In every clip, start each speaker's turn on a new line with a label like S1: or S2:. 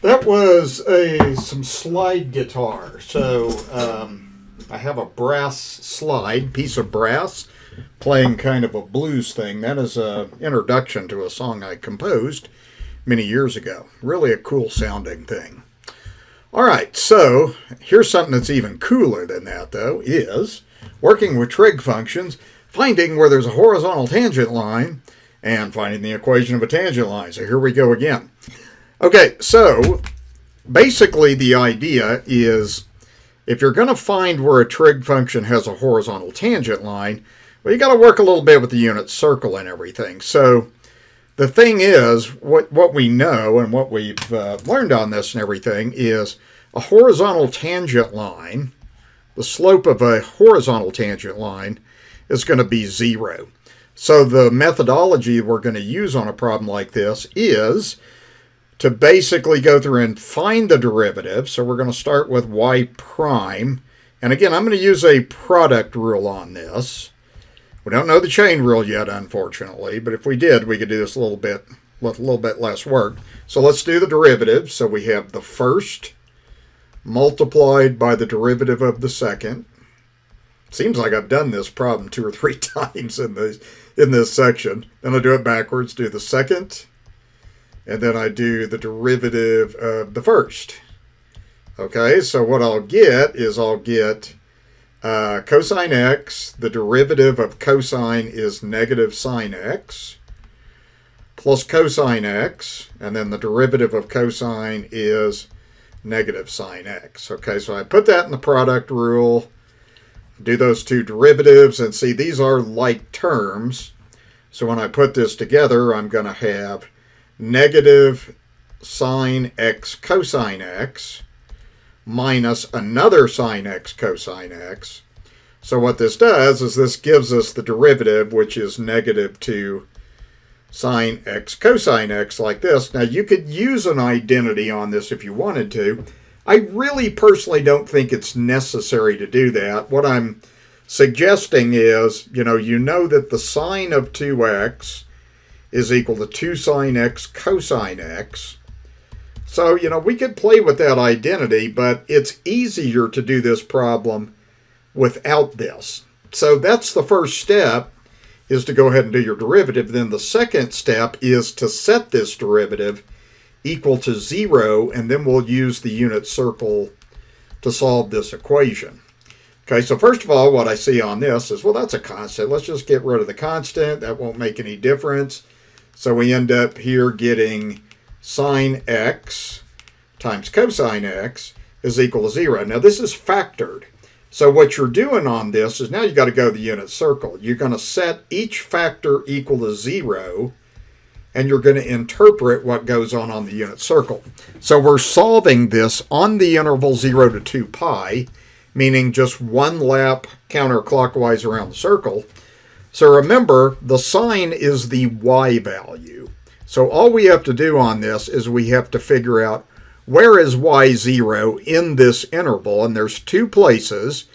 S1: That was some slide guitar. So I have a brass slide, piece of brass, playing kind of a blues thing. That is an introduction to a song I composed many years ago. Really a cool sounding thing. All right, so here's something that's even cooler than that, though, is working with trig functions, finding where there's a horizontal tangent line, and finding the equation of a tangent line. So here we go again. Okay, so basically the idea is if you're going to find where a trig function has a horizontal tangent line, well, you got to work a little bit with the unit circle and everything. So the thing is, what we know and what we've learned on this and everything is a horizontal tangent line, the slope of a horizontal tangent line is going to be 0. So the methodology we're going to use on a problem like this is to basically go through and find the derivative. So we're going to start with y prime. And again, I'm going to use a product rule on this. We don't know the chain rule yet, unfortunately, but if we did, we could do this a little bit with a little bit less work. So let's do the derivative. So we have the first multiplied by the derivative of the second. Seems like I've done this problem 2 or 3 times in this section. Then I do it backwards, do the second, and then I do the derivative of the first. Okay, so what I'll get is cosine x, the derivative of cosine is negative sine x, plus cosine x, and then the derivative of cosine is negative sine x. Okay, so I put that in the product rule, do those two derivatives, and see these are like terms. So when I put this together, I'm going to have negative sine x cosine x minus another sine x cosine x. So what this does is this gives us the derivative, which is negative 2 sine x cosine x, like this. Now you could use an identity on this if you wanted to. I really personally don't think it's necessary to do that. What I'm suggesting is, you know that the sine of 2x is equal to 2 sine x cosine x. So, we could play with that identity, but it's easier to do this problem without this. So that's the first step, is to go ahead and do your derivative. Then the second step is to set this derivative equal to 0, and then we'll use the unit circle to solve this equation. Okay, so first of all, what I see on this is, well, that's a constant. Let's just get rid of the constant. That won't make any difference. So we end up here getting sine x times cosine x is equal to 0. Now this is factored. So what you're doing on this is now you got to go to the unit circle. You're going to set each factor equal to 0, and you're going to interpret what goes on the unit circle. So we're solving this on the interval 0 to 2 pi, meaning just one lap counterclockwise around the circle. So remember, the sine is the y value. So all we have to do on this is we have to figure out where is y0 in this interval, and there's 2 places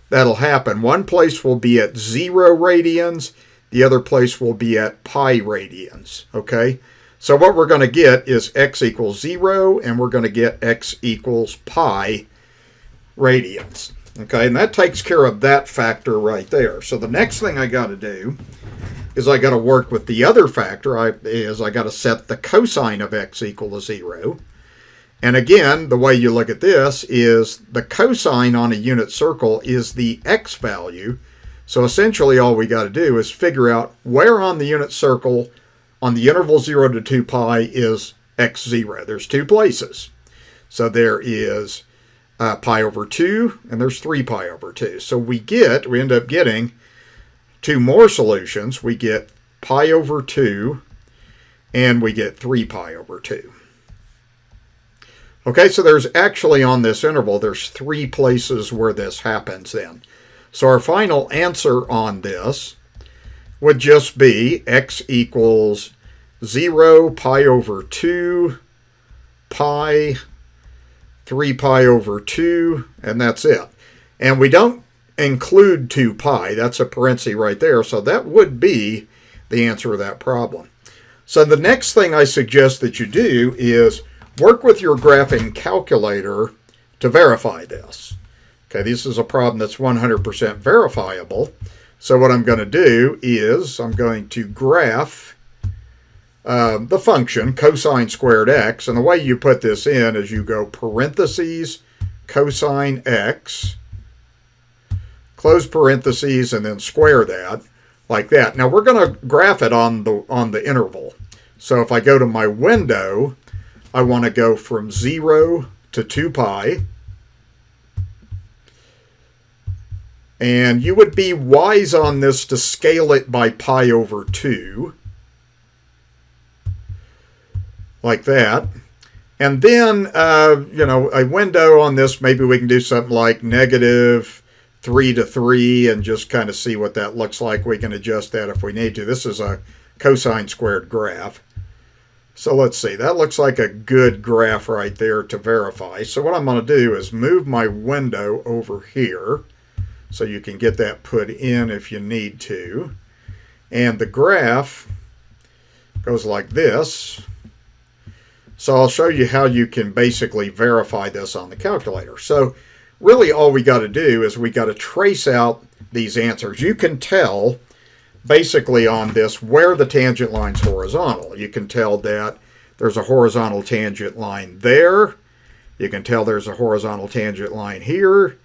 S1: that'll happen. One place will be at 0 radians, the other place will be at pi radians, okay? So what we're going to get is x equals 0, and we're going to get x equals pi radians, okay? And that takes care of that factor right there. So the next thing I got to do is I got to work with the other factor. I got to set the cosine of x equal to 0. And again, the way you look at this is the cosine on a unit circle is the x value. So essentially all we got to do is figure out where on the unit circle on the interval 0 to 2 pi is x0. There's two places. So there is pi over 2, and there's 3 pi over 2. So we end up getting two more solutions. We get pi over 2, and we get 3 pi over 2. Okay, so there's actually on this interval, there's 3 places where this happens then. So our final answer on this would just be x equals 0, pi over 2, pi, 3 pi over 2, and that's it. And we don't include 2 pi. That's a parenthesis right there. So that would be the answer to that problem. So the next thing I suggest that you do is work with your graphing calculator to verify this. Okay, this is a problem that's 100% verifiable. So what I'm going to do is I'm going to graph the function cosine squared x. And the way you put this in is you go parentheses cosine x, close parentheses, and then square that like that. Now we're going to graph it on the interval. So if I go to my window, I want to go from 0 to 2 pi. And you would be wise on this to scale it by pi over 2. Like that. And then, a window on this, maybe we can do something like negative 3 to 3 and just kind of see what that looks like. We can adjust that if we need to. This is a cosine squared graph. So let's see. That looks like a good graph right there to verify. So what I'm going to do is move my window over here so you can get that put in if you need to. And the graph goes like this. So I'll show you how you can basically verify this on the calculator. So really all we got to do is we got to trace out these answers. You can tell basically on this where the tangent line's horizontal. You can tell that there's a horizontal tangent line there. You can tell there's a horizontal tangent line here,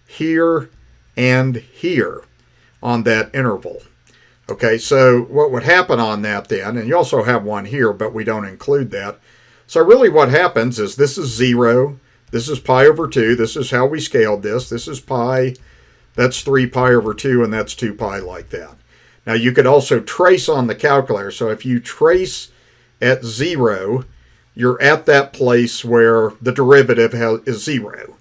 S1: here, and here on that interval. Okay, so what would happen on that then, and you also have one here, but we don't include that. So really what happens is this is 0, this is pi over 2, this is how we scaled this, this is pi, that's 3 pi over 2, and that's 2 pi like that. Now you could also trace on the calculator. So if you trace at 0, you're at that place where the derivative is 0.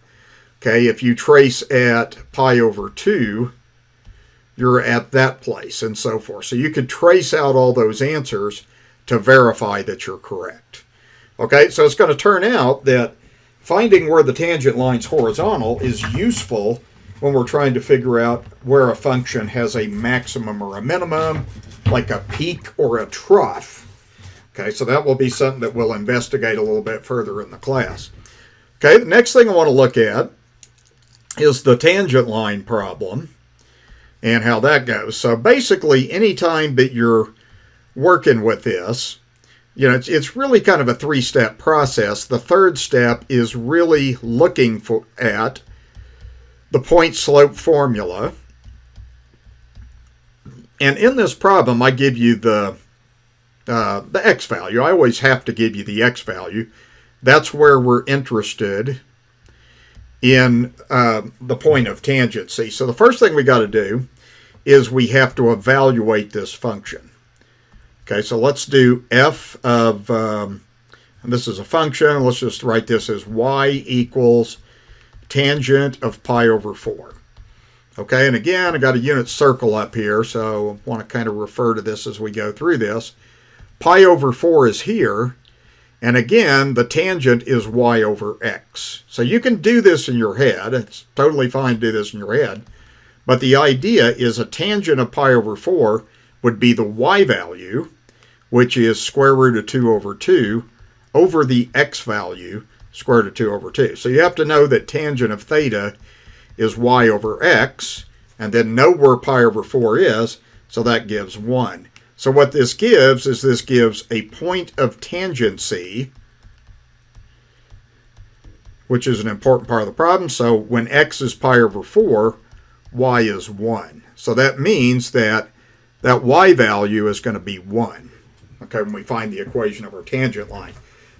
S1: Okay, if you trace at pi over 2, you're at that place and so forth. So you could trace out all those answers to verify that you're correct. Okay, so it's going to turn out that finding where the tangent line's horizontal is useful when we're trying to figure out where a function has a maximum or a minimum, like a peak or a trough. Okay, so that will be something that we'll investigate a little bit further in the class. Okay, the next thing I want to look at is the tangent line problem and how that goes. So basically, anytime that you're working with this, it's really kind of a 3-step process. The third step is really looking at the point slope formula. And in this problem, I give you the x value. I always have to give you the x value. That's where we're interested in the point of tangency. So the first thing we got to do is we have to evaluate this function. Okay, so let's do f of, and this is a function, let's just write this as y equals tangent of pi over 4. Okay, and again, I got a unit circle up here, so I want to kind of refer to this as we go through this. Pi over 4 is here, and again, the tangent is y over x. So you can do this in your head. It's totally fine to do this in your head. But the idea is a tangent of pi over 4 would be the y value, which is square root of 2 over 2, over the x value, square root of 2 over 2. So you have to know that tangent of theta is y over x, and then know where pi over 4 is, so that gives 1. So what this gives is this gives a point of tangency, which is an important part of the problem. So when x is pi over 4, y is 1. So that means that that y value is going to be 1, okay, when we find the equation of our tangent line.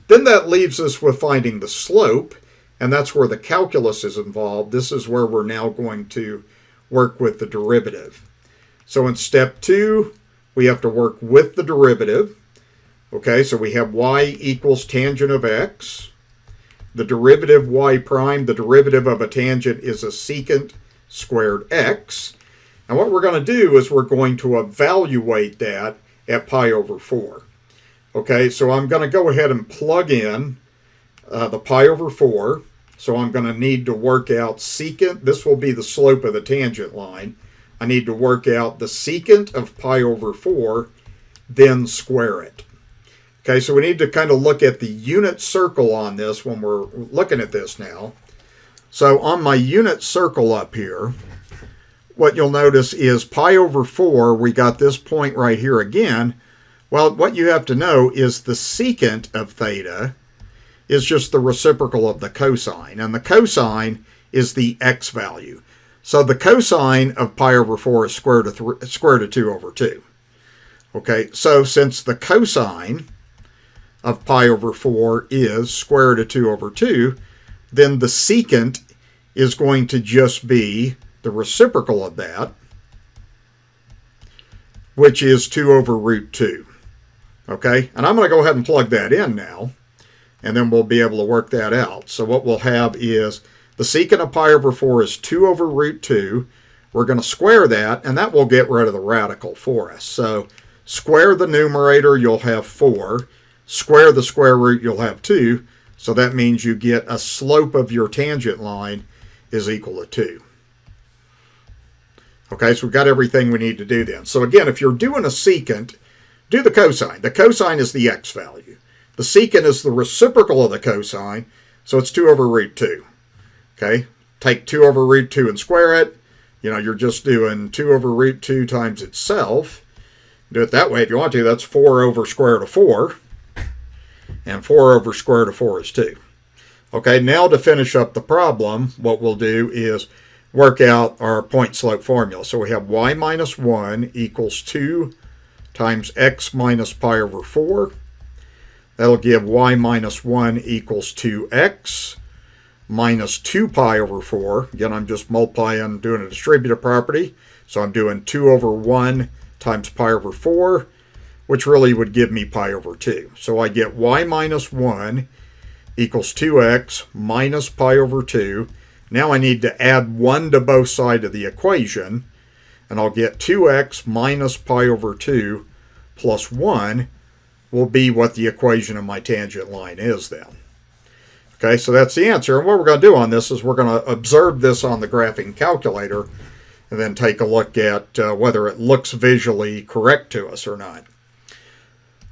S1: Then that leaves us with finding the slope, and that's where the calculus is involved. This is where we're now going to work with the derivative. So in step 2, we have to work with the derivative. Okay, so we have y equals tangent of x. The derivative y prime, the derivative of a tangent is a secant squared x. And what we're going to do is we're going to evaluate that at pi over 4. Okay, so I'm going to go ahead and plug in the pi over 4. So I'm going to need to work out secant. This will be the slope of the tangent line. I need to work out the secant of pi over 4, then square it. Okay, so we need to kind of look at the unit circle on this when we're looking at this now. So on my unit circle up here, what you'll notice is pi over 4, we got this point right here again. Well, what you have to know is the secant of theta is just the reciprocal of the cosine, and the cosine is the x value. So the cosine of pi over 4 is square root of 2 over 2. Okay, so since the cosine of pi over 4 is square root of 2 over 2, then the secant is going to just be the reciprocal of that, which is 2 over root 2. Okay, and I'm going to go ahead and plug that in now, and then we'll be able to work that out. So what we'll have is the secant of pi over 4 is 2 over root 2. We're going to square that, and that will get rid of the radical for us. So square the numerator, you'll have 4. Square the square root, you'll have 2. So that means you get a slope of your tangent line is equal to 2. Okay, so we've got everything we need to do then. So again, if you're doing a secant, do the cosine. The cosine is the x value. The secant is the reciprocal of the cosine, so it's 2 over root 2. Okay, take 2 over root 2 and square it. You know, you're just doing 2 over root 2 times itself. Do it that way if you want to. That's 4 over square root of 4. And 4 over square root of 4 is 2. Okay, now to finish up the problem, what we'll do is work out our point slope formula. So we have y minus 1 equals 2 times x minus pi over 4. That'll give y minus 1 equals 2x minus 2 pi over 4. Again, I'm just multiplying, doing a distributive property. So I'm doing 2 over 1 times pi over 4, which really would give me pi over 2. So I get y minus 1 equals 2x minus pi over 2. Now I need to add 1 to both sides of the equation, and I'll get 2x minus pi over 2 plus 1 will be what the equation of my tangent line is then. Okay, so that's the answer. And what we're going to do on this is we're going to observe this on the graphing calculator and then take a look at whether it looks visually correct to us or not.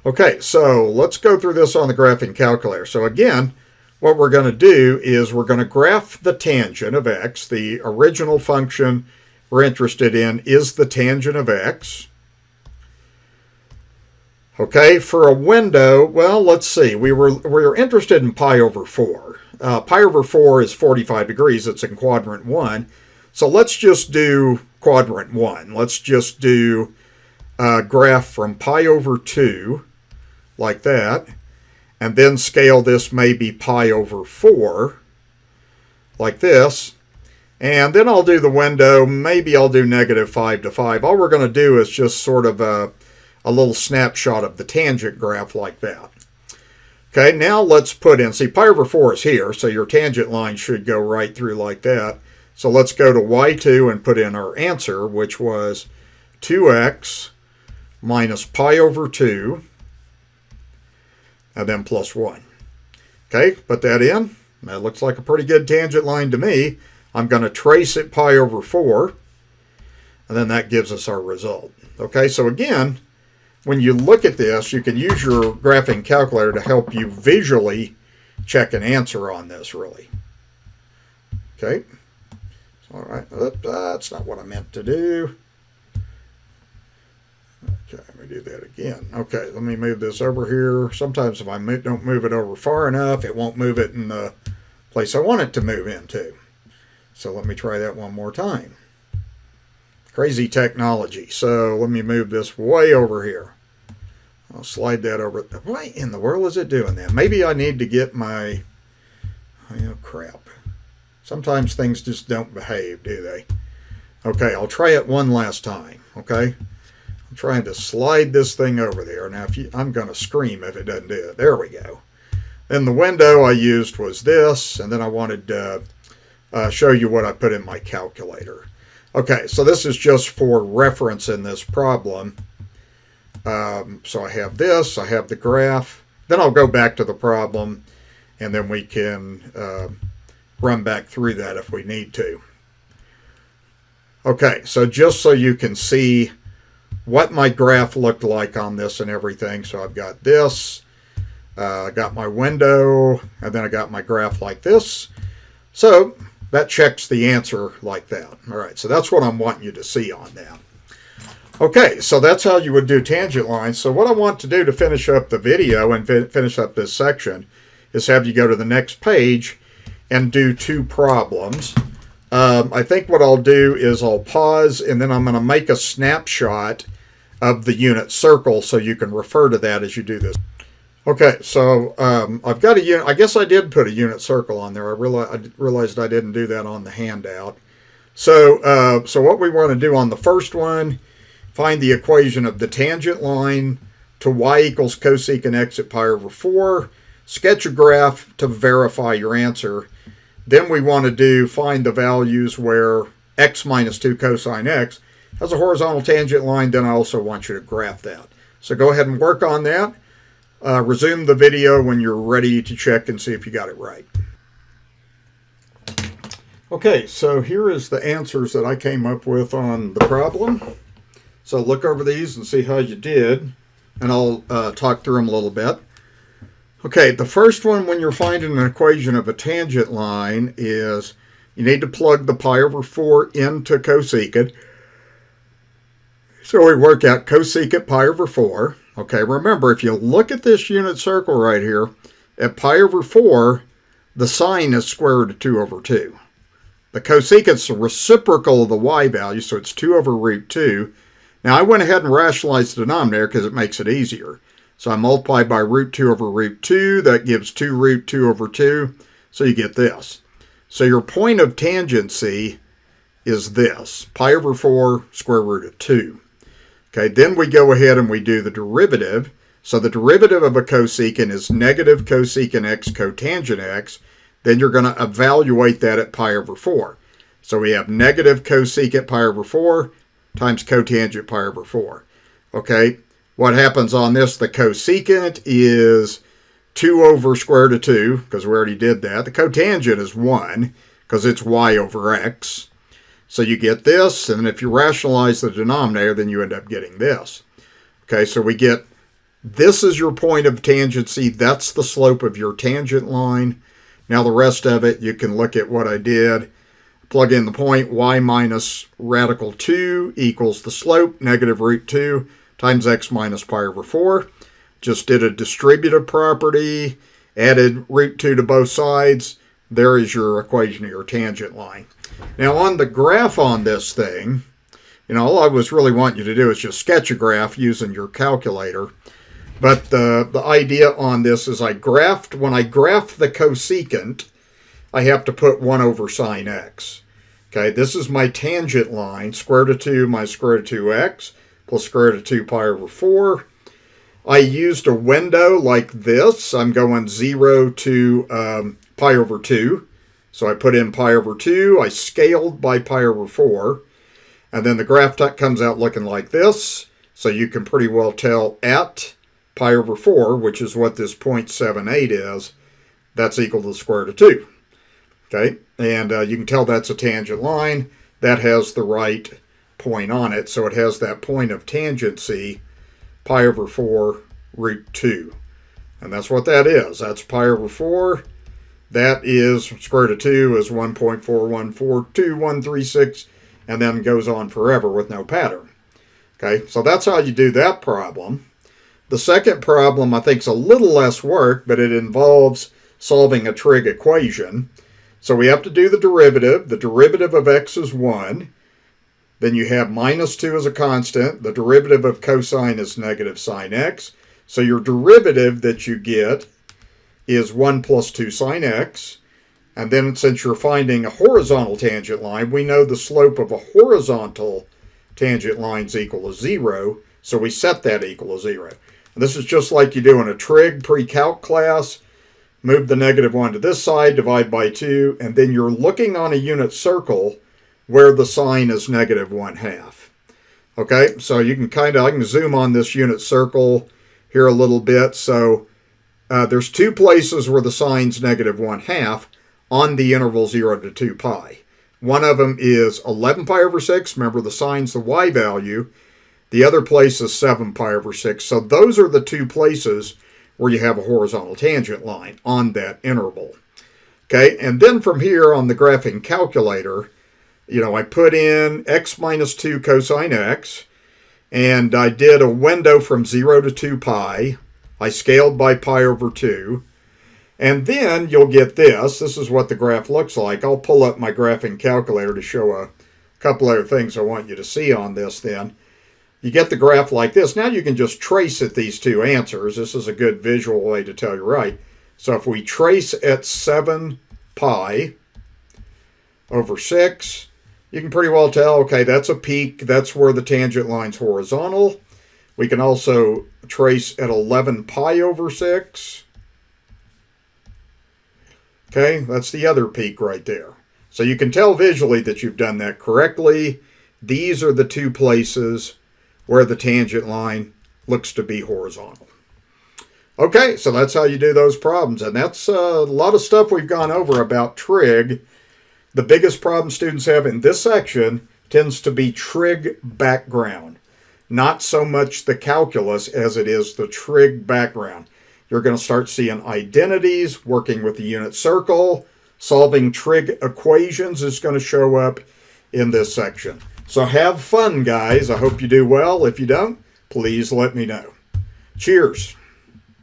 S1: Okay, so let's go through this on the graphing calculator. So again, what we're going to do is we're going to graph the tangent of x. The original function we're interested in is the tangent of x. Okay, for a window, well, let's see. We were interested in pi over 4. Pi over 4 is 45 degrees. It's in quadrant 1. So let's just do quadrant 1. Let's just do a graph from pi over 2, like that. And then scale this maybe pi over 4, like this. And then I'll do the window. Maybe I'll do negative 5 to 5. All we're going to do is just sort of a little snapshot of the tangent graph like that. Okay, now let's put in, see, pi over 4 is here, so your tangent line should go right through like that. So let's go to y2 and put in our answer, which was 2x minus pi over 2, and then plus 1. Okay, put that in. That looks like a pretty good tangent line to me. I'm going to trace it pi over 4, and then that gives us our result. Okay, so again, when you look at this, you can use your graphing calculator to help you visually check an answer on this, really. Okay. All right. That's not what I meant to do. Okay, let me do that again. Okay, let me move this over here. Sometimes if I don't move it over far enough, it won't move it in the place I want it to move into. So let me try that one more time. Crazy technology. So let me move this way over here. I'll slide that over. Why in the world is it doing that? Maybe I need to get my... Oh, crap. Sometimes things just don't behave, do they? Okay, I'll try it one last time, okay? I'm trying to slide this thing over there. Now, I'm going to scream if it doesn't do it. There we go. Then the window I used was this, and then I wanted to show you what I put in my calculator. Okay, so this is just for reference in this problem. So I have this, I have the graph. Then I'll go back to the problem, and then we can run back through that if we need to. Okay, so just so you can see what my graph looked like on this and everything. So I've got this, I got my window, and then I got my graph like this. So that checks the answer like that. All right, so that's what I'm wanting you to see on that. Okay, so that's how you would do tangent lines. So what I want to do to finish up the video and finish up this section is have you go to the next page and do two problems. I think what I'll do is I'll pause, and then I'm going to make a snapshot of the unit circle so you can refer to that as you do this. Okay, so I've got a unit. I guess I did put a unit circle on there. I realized I didn't do that on the handout. So what we want to do on the first one, find the equation of the tangent line to y equals cosecant x at pi over 4. Sketch a graph to verify your answer. Then we want to find the values where x minus 2 cosine x has a horizontal tangent line. Then I also want you to graph that. So go ahead and work on that. Resume the video when you're ready to check and see if you got it right. Okay, so here is the answers that I came up with on the problem. So look over these and see how you did, and I'll talk through them a little bit. Okay, the first one, when you're finding an equation of a tangent line, is you need to plug the pi over 4 into cosecant. So we work out cosecant pi over 4. Okay, remember, if you look at this unit circle right here, at pi over 4, the sine is square root of 2 over 2. The cosecant's the reciprocal of the y value, so it's 2 over root 2. Now, I went ahead and rationalized the denominator because it makes it easier. So I multiply by root 2 over root 2. That gives 2 root 2 over 2. So you get this. So your point of tangency is this. Pi over 4 square root of 2. Okay, then we go ahead and we do the derivative. So the derivative of a cosecant is negative cosecant x cotangent x. Then you're going to evaluate that at pi over 4. So we have negative cosecant pi over 4 times cotangent pi over 4. Okay, what happens on this? The cosecant is 2 over square root of 2, because we already did that. The cotangent is 1, because it's y over x. So you get this, and if you rationalize the denominator, then you end up getting this. Okay, so we get, this is your point of tangency. That's the slope of your tangent line. Now the rest of it, you can look at what I did. Plug in the point, y minus radical 2 equals the slope, negative root 2 times x minus pi over 4. Just did a distributive property, added root 2 to both sides. There is your equation of your tangent line. Now on the graph on this thing, all I was really wanting you to do is just sketch a graph using your calculator. But the idea on this is when I graph the cosecant, I have to put 1 over sine x. Okay, this is my tangent line, square root of 2 minus square root of 2x plus square root of 2 pi over 4. I used a window like this. I'm going 0 to pi over 2. So I put in pi over 2. I scaled by pi over 4. And then the graph comes out looking like this. So you can pretty well tell at pi over 4, which is what this 0.78 is, that's equal to the square root of 2. Okay, and you can tell that's a tangent line. That has the right point on it, so it has that point of tangency, pi over 4 root 2. And that's what that is. That's pi over 4. That is, square root of 2 is 1.4142136, and then goes on forever with no pattern. Okay, so that's how you do that problem. The second problem I think is a little less work, but it involves solving a trig equation. So we have to do the derivative. The derivative of x is 1. Then you have minus 2 as a constant. The derivative of cosine is negative sine x. So your derivative that you get is 1 plus 2 sine x. And then since you're finding a horizontal tangent line, we know the slope of a horizontal tangent line is equal to 0. So we set that equal to 0. And this is just like you do in a trig pre-calc class. Move the negative 1 to this side, divide by 2, and then you're looking on a unit circle where the sign is negative 1/2. Okay, so you can I can zoom on this unit circle here a little bit. So there's two places where the sign's negative 1/2 on the interval 0 to 2 pi. One of them is 11 pi over 6. Remember, the sign's the y value. The other place is 7 pi over 6. So those are the two places where you have a horizontal tangent line on that interval. Okay, and then from here on the graphing calculator, I put in x minus 2 cosine x, and I did a window from 0 to 2 pi. I scaled by pi over 2. And then you'll get this. This is what the graph looks like. I'll pull up my graphing calculator to show a couple other things I want you to see on this then. You get the graph like this. Now you can just trace at these two answers. This is a good visual way to tell you right. So if we trace at 7 pi over 6, you can pretty well tell, okay, that's a peak. That's where the tangent line's horizontal. We can also trace at 11 pi over 6. Okay, that's the other peak right there. So you can tell visually that you've done that correctly. These are the two places where the tangent line looks to be horizontal. Okay, so that's how you do those problems. And that's a lot of stuff we've gone over about trig. The biggest problem students have in this section tends to be trig background. Not so much the calculus as it is the trig background. You're going to start seeing identities, working with the unit circle, solving trig equations is going to show up in this section. So have fun, guys. I hope you do well. If you don't, please let me know. Cheers.